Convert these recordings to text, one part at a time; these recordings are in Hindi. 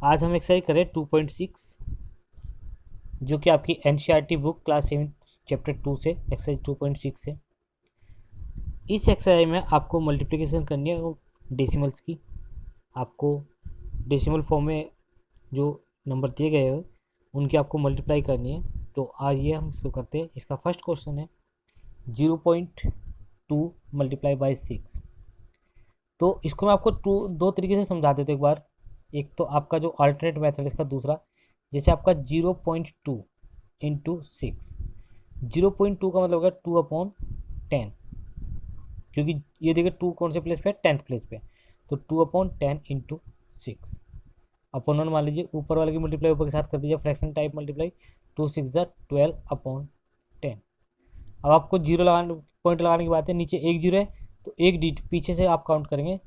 आज हम एक्सरसाइज करें 2.6 जो कि आपकी एनसीईआरटी बुक क्लास 7 चैप्टर 2 से एक्सरसाइज 2.6 है। इस एक्सरसाइज में आपको मल्टीप्लिकेशन करनी है डेसिमल्स की। आपको डेसिमल फॉर्म में जो नंबर दिए गए हैं उनकी आपको मल्टीप्लाई करनी है। तो आज ये हम इसको करते हैं। इसका फर्स्ट क्वेश्चन है 0.2 मल्टीप्लाई बाई 6। तो इसको मैं आपको दो तरीके से समझा देता हूँ एक बार। एक तो आपका जो अल्टरनेट मेथड है इसका दूसरा, जैसे आपका 0.2 इंटू 6। 0.2 का मतलब होगा 2/10, क्योंकि ये देखिए 2 कौन से प्लेस पे है, 10th प्लेस पे। तो 2/10 इंटू 6 अपॉन 1 मान लीजिए। ऊपर वाले की मल्टीप्लाई ऊपर के साथ कर दीजिए, फ्रैक्शन टाइप मल्टीप्लाई। 2 6 12/10। अब आपको जीरो लगाने पॉइंट लगाने की बात है। नीचे एक जीरो है तो एक डिजिट पीछे से आप काउंट करेंगे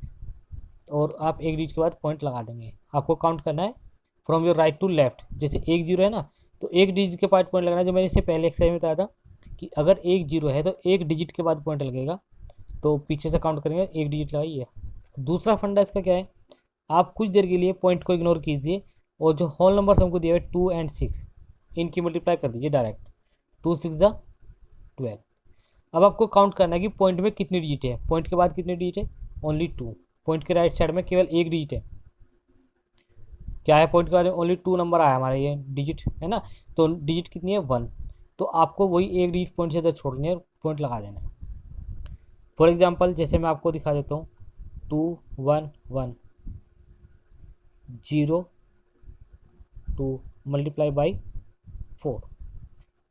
और आप एक डिजिट के बाद पॉइंट लगा देंगे। आपको काउंट करना है from your right to left. जैसे एक जीरो है ना, तो एक डिजिट के बाद पॉइंट लगाना है। जो मैंने इससे पहले एक्सरसाइज में बताया था कि अगर एक जीरो है तो एक डिजिट के बाद पॉइंट लगेगा। तो पीछे से काउंट करेंगे, एक डिजिट लगाइए। दूसरा फंडा इसका क्या है, आप कुछ देर के लिए पॉइंट को इग्नोर कीजिए और जो होल नंबर्स हमको दिए हुए 2 और 6 इनकी मल्टीप्लाई कर दीजिए डायरेक्ट। 2 6 12। अब आपको काउंट करना है कि पॉइंट में कितनी डिजिट है। पॉइंट के बाद कितनी डिजिट है, ओनली 2। पॉइंट के राइट साइड में केवल एक डिजिट है। क्या है, पॉइंट के बाद में ओनली 2 नंबर आया हमारे, ये डिजिट है ना। तो डिजिट कितनी है, 1। तो आपको वही एक डिजिट पॉइंट से इधर छोड़नी है और पॉइंट लगा देना है। फॉर एग्जाम्पल जैसे मैं आपको दिखा देता हूँ 2 1 1 0 2 मल्टीप्लाई बाई 4।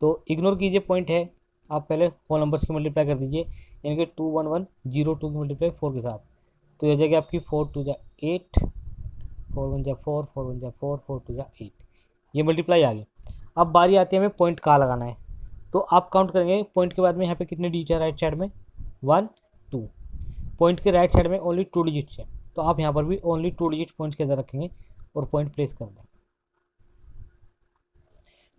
तो इग्नोर कीजिए पॉइंट है, आप पहले होल नंबर्स की मल्टीप्लाई कर दीजिए, यानी कि 2 1 1 0 2 की मल्टीप्लाई 4 के साथ। तो यह जगह आपकी 4 2 8, 4 1 4, 4 1 4, 4 2 8। ये मल्टीप्लाई आ गई। अब बारी आती है हमें पॉइंट कहाँ लगाना है। तो आप काउंट करेंगे पॉइंट के बाद में यहाँ पे कितने डिजिट है राइट साइड में, 1 2। पॉइंट के राइट साइड में ओनली 2 डिजिट्स है, तो आप यहाँ पर भी ओनली 2 डिजिट पॉइंट के अंदर रखेंगे और पॉइंट प्लेस कर दें।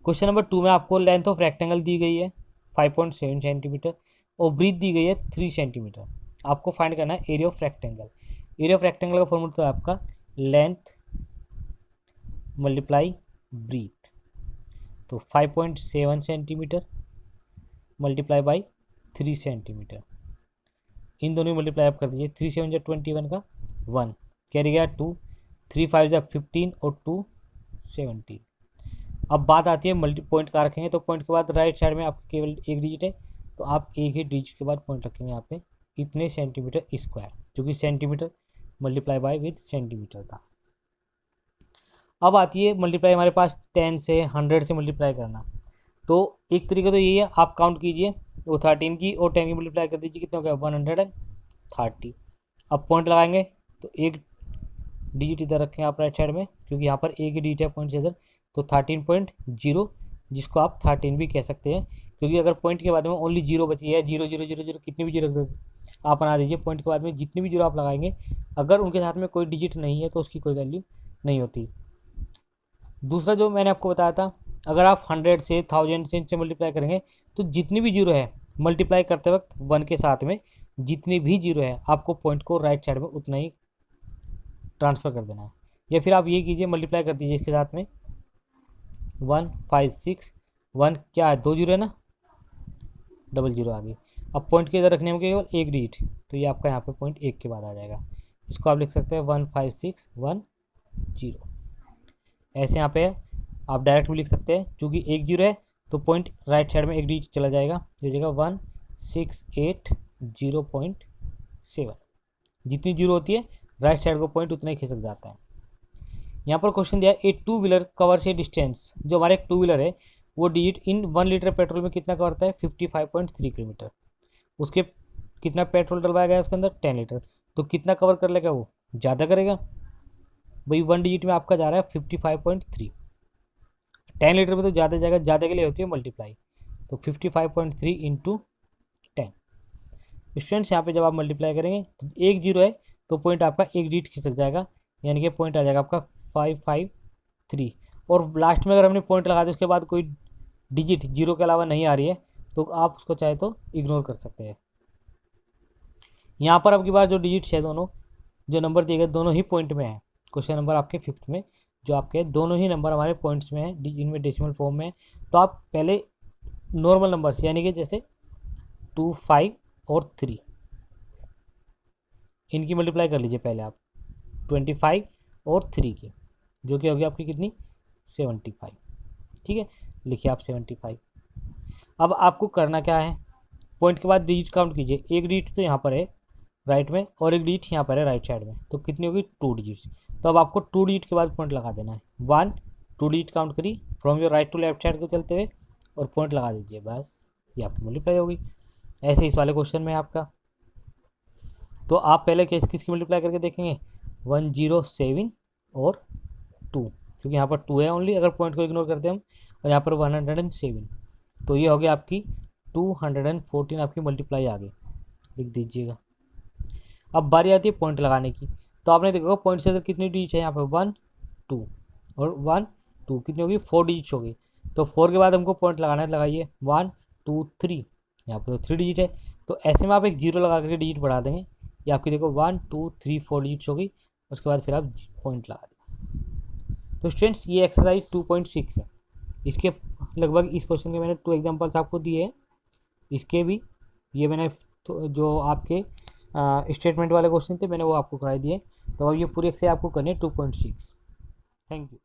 क्वेश्चन नंबर 2 में आपको लेंथ ऑफ रेक्टेंगल दी गई है 5.7 सेंटीमीटर और ब्रीथ दी गई है 3 सेंटीमीटर। आपको फाइंड करना है area of rectangle. Area of rectangle का फॉर्मूला तो है आपका लेंथ मल्टीप्लाई ब्रीथ। तो 5.7 सेंटीमीटर मल्टीप्लाई बाई 3 सेंटीमीटर, इन दोनों मल्टीप्लाई आप कर दीजिए। 3 7 21 का 1 कैरी गया 2, 3 5 15 और 2 17। अब बात आती है मल्टी पॉइंट कहाँ रखेंगे। तो पॉइंट के बाद राइट साइड में आपका केवल एक डिजिट है, तो आप एक ही डिजिट के बाद पॉइंट रखेंगे यहाँ पे, इतने सेंटीमीटर स्क्वायर, जो कि centimetre multiply by with centimetre था। अब आती है मल्टीप्लाई हमारे पास 10 से 100 से मल्टीप्लाई करना। तो एक तरीका तो यही है, आप काउंट कीजिए वो 13 की और 10 की मल्टीप्लाई कर दीजिए, कितना हो गया 130। अब पॉइंट लगाएंगे तो एक डिजिट इधर रखें आप राइट साइड में, क्योंकि यहाँ पर एक ही डिजिट है पॉइंट से इधर। तो 13.0, जिसको आप 13 भी कह सकते हैं, क्योंकि अगर पॉइंट के बाद में ओनली जीरो बची है, 0 0 0 0 कितनी भी जीरो रख दो आप बना दीजिए। पॉइंट के बाद में जितनी भी जीरो आप लगाएंगे, अगर उनके साथ में कोई डिजिट नहीं है तो उसकी कोई वैल्यू नहीं होती। दूसरा जो मैंने आपको बताया था, अगर आप 100 से 1000 से इनसे मल्टीप्लाई करेंगे तो जितनी भी जीरो है मल्टीप्लाई करते वक्त 1 के साथ में जितनी भी जीरो है आपको पॉइंट को राइट साइड में उतना ही ट्रांसफ़र कर देना है। या फिर आप ये कीजिए, मल्टीप्लाई कर दीजिए इसके साथ में 1 5 6 1 क्या है, 2 जीरो है ना, डबल जीरो आ गई। अब पॉइंट के इधर रखने में केवल एक डिजिट, तो ये आपका यहाँ पे पॉइंट एक के बाद आ जाएगा। इसको आप लिख सकते हैं 1 5 6 1 0। ऐसे यहाँ पे आप डायरेक्ट भी लिख सकते हैं, चूँकि एक जीरो है तो पॉइंट राइट साइड में एक डिजिट चला जाएगा, तो जगह 168.0.7। जितनी जीरो होती है राइट साइड को पॉइंट उतना ही खिसक जाता है। यहाँ पर क्वेश्चन दिया है ए 2 व्हीलर कवर से डिस्टेंस। जो हमारे एक 2 व्हीलर है वो डिजिट इन 1 लीटर पेट्रोल में कितना कवर करता है, 55.3 किलोमीटर। उसके कितना पेट्रोल डलवाया गया उसके अंदर, 10 लीटर। तो कितना कवर कर लेगा वो, ज़्यादा करेगा भाई। 1 डिजिट में आपका जा रहा है 55.3, 10 लीटर में तो ज़्यादा जाएगा, ज़्यादा के लिए होती है मल्टीप्लाई। तो 55.3 इंटू 10। स्टूडेंट्स यहाँ पे जब आप मल्टीप्लाई करेंगे तो एक जीरो है तो पॉइंट आपका एक डिजिट खिसक जाएगा, यानी कि पॉइंट आ जाएगा आपका 553। और लास्ट में अगर हमने पॉइंट लगा दिया उसके बाद कोई डिजिट जीरो के अलावा नहीं आ रही है तो आप उसको चाहे तो इग्नोर कर सकते हैं। यहाँ पर आपकी बार जो डिजिट्स है दोनों, जो नंबर दिए गए दोनों ही पॉइंट में है। क्वेश्चन नंबर आपके 5th में जो आपके दोनों ही नंबर हमारे पॉइंट्स में है, इनमें डेसिमल फॉर्म में है, तो आप पहले नॉर्मल नंबर से यानी कि जैसे 2, 5 और 3 इनकी मल्टीप्लाई कर लीजिए पहले आप 25 और 3 की, जो कि होगी आपकी कितनी 75। ठीक है, लिखिए आप 75। अब आपको करना क्या है, पॉइंट के बाद डिजिट काउंट कीजिए। एक डिजिट तो यहाँ पर है राइट में और एक डिजिट यहाँ पर है राइट साइड में, तो कितनी होगी 2 डिजिट्स। तो अब आपको 2 डिजिट के बाद पॉइंट लगा देना है। 1 2 डिजिट काउंट करी from your right to left side को चलते हुए और पॉइंट लगा दीजिए, बस ये आपकी मल्टीप्लाई होगी। ऐसे इस वाले क्वेश्चन में आपका, तो आप पहले किसकी मल्टीप्लाई करके देखेंगे 107 और 2, क्योंकि यहाँ पर 2 है ओनली, अगर पॉइंट को इग्नोर करते हम, और यहाँ पर 107, तो ये हो गया आपकी 214 आपकी मल्टीप्लाई आ गई, लिख दीजिएगा। अब बारी आती है पॉइंट लगाने की, तो आपने देखा पॉइंट से कितनी डिजिट है यहाँ पर 1 2 और 1 2 कितनी होगी 4 डिजिट हो गई। तो 4 के बाद हमको पॉइंट लगाना है, लगाइए 1 2 3, यहाँ पर तो 3 डिजिट है, तो ऐसे में आप एक जीरो लगा करके डिजिट बढ़ा देंगे, ये आपकी देखो 1 2 3 4 डिजिट्स हो गई, उसके बाद फिर आप पॉइंट लगा दें। तो स्टूडेंट्स ये एक्सरसाइज 2.6 है, इसके लगभग इस क्वेश्चन के मैंने 2 एग्जाम्पल्स आपको दिए हैं, इसके भी ये मैंने जो आपके स्टेटमेंट वाले क्वेश्चन थे मैंने वो आपको कराई दिए। तो अब ये पूरी एक्सरसाइज आपको करनी है 2.6। Thank you.